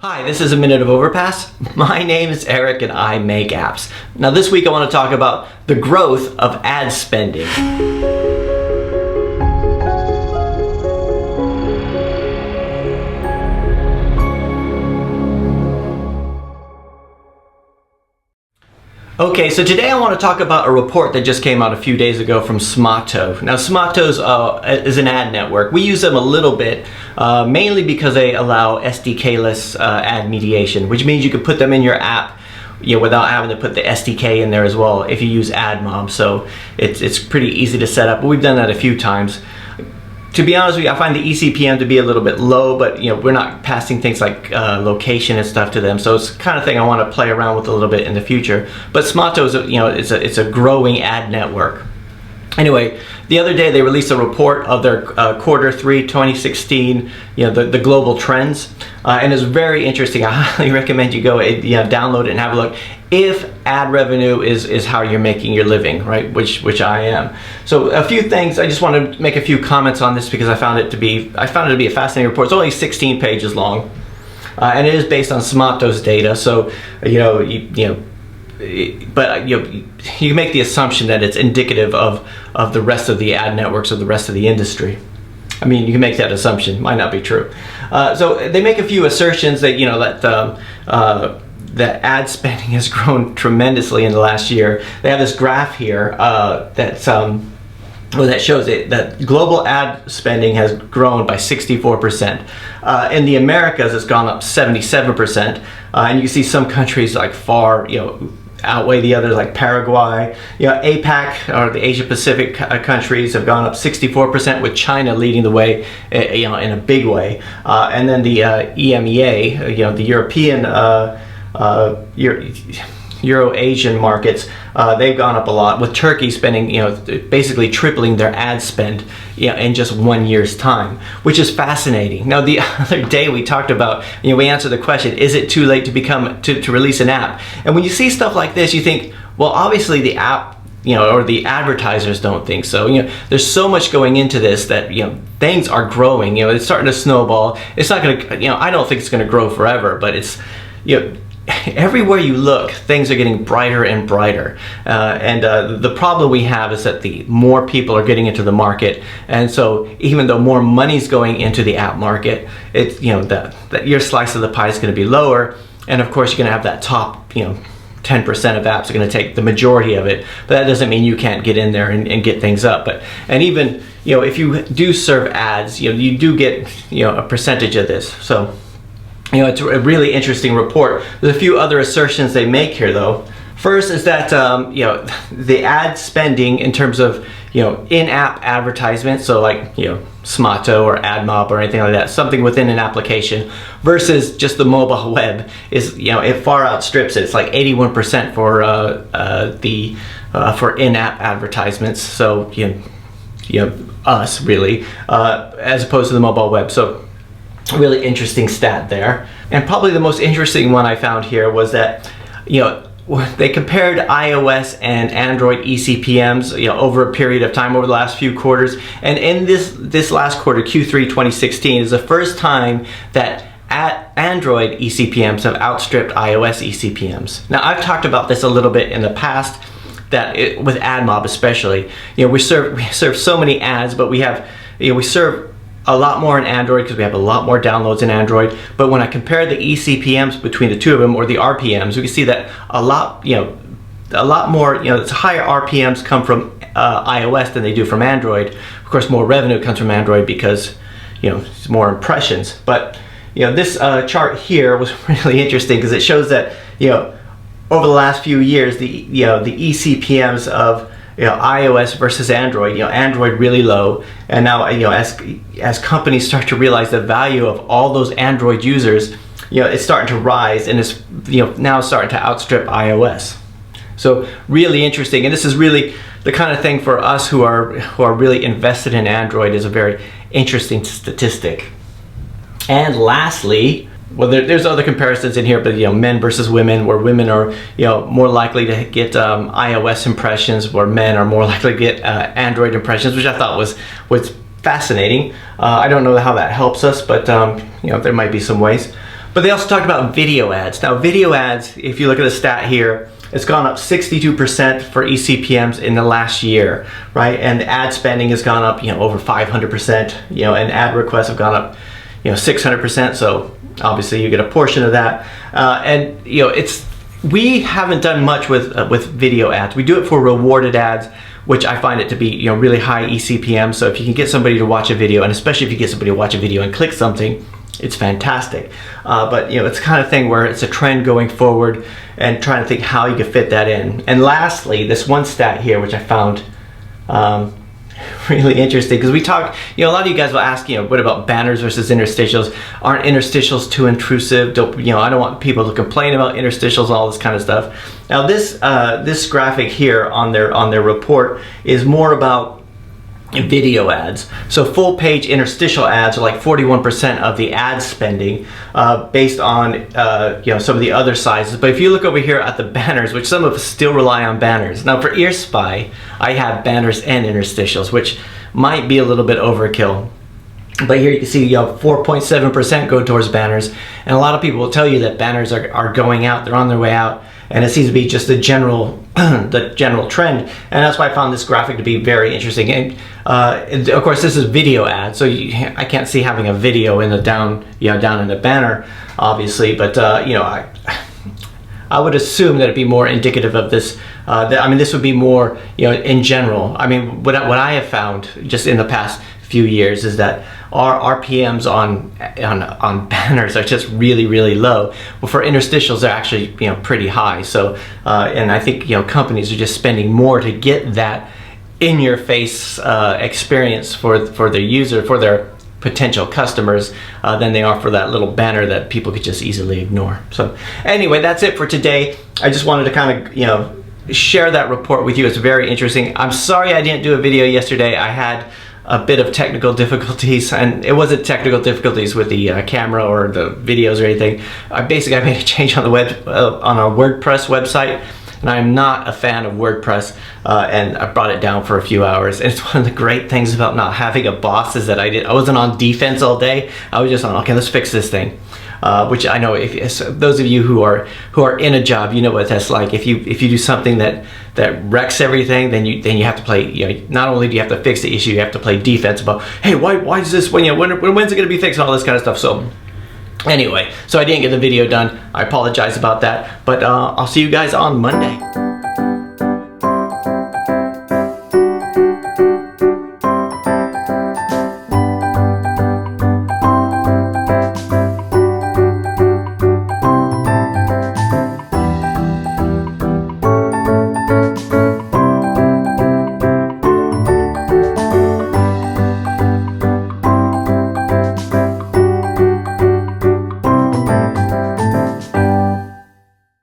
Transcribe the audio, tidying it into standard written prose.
Hi, this is a Minute of Overpass. My name is Eric and I make apps. Now this week I want to talk about the growth of ad spending. Okay, so today I want to talk about a report that just came out a few days ago from Smaato. Now Smaato is an ad network. We use them a little bit, mainly because they allow SDK-less ad mediation, which means you could put them in your app without having to put the SDK in there as well if you use AdMob. So it's pretty easy to set up. We've done that a few times. To be honest with you, I find the eCPM to be a little bit low, but we're not passing things like location and stuff to them, so it's the kind of thing I want to play around with a little bit in the future. But Smaato is it's a growing ad network. Anyway, the other day they released a report of their quarter 3 2016, the global trends, and it's very interesting. I highly recommend you go download it and have a look. If ad revenue is how you're making your living, right? Which I am. So a few things. I just want to make a few comments on this because I found it to be a fascinating report. It's only 16 pages long, and it is based on Smaato's data. So but you make the assumption that it's indicative of the rest of the ad networks or the rest of the industry. I mean, you can make that assumption. Might not be true. So they make a few assertions that that ad spending has grown tremendously in the last year. They have this graph here that shows it that global ad spending has grown by 64%. In the Americas, it's gone up 77%, and you can see some countries like far outweigh the others, like Paraguay. APAC, or the Asia Pacific countries, have gone up 64%, with China leading the way in a big way. And then the EMEA, the European Euro-Asian markets, they've gone up a lot, with Turkey spending, basically tripling their ad spend in just 1 year's time, which is fascinating. Now, the other day we talked about, we answered the question, is it too late to release an app? And when you see stuff like this, you think, well, obviously the app, or the advertisers don't think so. There's so much going into this that, things are growing, it's starting to snowball. It's not going to, I don't think it's going to grow forever, but it's, everywhere you look, things are getting brighter and brighter, and the problem we have is that the more people are getting into the market, and so even though more money's going into the app market, it's that your slice of the pie is going to be lower, and of course you're going to have that top 10% of apps are going to take the majority of it, but that doesn't mean you can't get in there and get things up. And even if you do serve ads, you do get a percentage of this. So it's a really interesting report. There's a few other assertions they make here, though. First is that the ad spending in terms of in-app advertisements, so like Smaato or AdMob or anything like that, something within an application, versus just the mobile web, is it far outstrips it. It's like 81% for in-app advertisements. So us really, as opposed to the mobile web. So really interesting stat there. And probably the most interesting one I found here was that they compared iOS and Android eCPMs over a period of time, over the last few quarters, and in this last quarter, Q3 2016, is the first time that Android eCPMs have outstripped iOS eCPMs. Now, I've talked about this a little bit in the past, that with AdMob especially, we serve so many ads, but we serve a lot more in Android because we have a lot more downloads in Android. But when I compare the eCPMs between the two of them, or the RPMs, we can see that a lot more, it's higher RPMs come from iOS than they do from Android. Of course, more revenue comes from Android because it's more impressions. But this chart here was really interesting because it shows that over the last few years, the eCPMs of iOS versus Android, Android really low, and now as companies start to realize the value of all those Android users, it's starting to rise, and it's now starting to outstrip iOS. So really interesting, and this is really the kind of thing for us who are really invested in Android, is a very interesting statistic. And lastly, well, there's other comparisons in here, but men versus women, where women are more likely to get iOS impressions, where men are more likely to get Android impressions, which I thought was fascinating. I don't know how that helps us, but there might be some ways. But they also talked about video ads. Now video ads, if you look at the stat here, it's gone up 62% for eCPMs in the last year, right? And the ad spending has gone up, over 500%, and ad requests have gone up, 600%. So obviously you get a portion of that. And we haven't done much with video ads. We do it for rewarded ads, which I find it to be, really high eCPM. So if you can get somebody to watch a video, and especially if you get somebody to watch a video and click something, it's fantastic. But it's the kind of thing where it's a trend going forward, and trying to think how you can fit that in. And lastly, this one stat here, which I found really interesting, because we talk, a lot of you guys will ask, what about banners versus interstitials? Aren't interstitials too intrusive? I don't want people to complain about interstitials, all this kind of stuff. Now this graphic here on their report is more about video ads. So full page interstitial ads are like 41% of the ad spending, based on some of the other sizes. But if you look over here at the banners, which some of us still rely on banners. Now for EarSpy, I have banners and interstitials, which might be a little bit overkill. But here you can see 4.7% go towards banners, and a lot of people will tell you that banners are going out, they're on their way out, and it seems to be just the general the general trend. And that's why I found this graphic to be very interesting. And of course this is video ads, so I can't see having a video in the down in the banner, obviously, but I would assume that it'd be more indicative of this. This would be more, in general. What I have found just in the past few years is that our RPMs on banners are just really, really low. Well, for interstitials, they're actually pretty high. So, and I think companies are just spending more to get that in-your-face experience for their user, for their potential customers, than they are for that little banner that people could just easily ignore. So anyway, that's it for today. I just wanted to kind of share that report with you. It's very interesting. I'm sorry I didn't do a video yesterday. I had a bit of technical difficulties, and it wasn't technical difficulties with the camera or the videos or anything. I made a change on the on our WordPress website, and I'm not a fan of WordPress, and I brought it down for a few hours. And it's one of the great things about not having a boss is that I wasn't on defense all day. I was just on, okay, let's fix this thing. Which I know, if those of you who are in a job, you know what that's like. If you do something that wrecks everything, then you have to play. Not only do you have to fix the issue, you have to play defense about, hey, why is this? When's it going to be fixed? And all this kind of stuff. So anyway, so I didn't get the video done. I apologize about that, but I'll see you guys on Monday.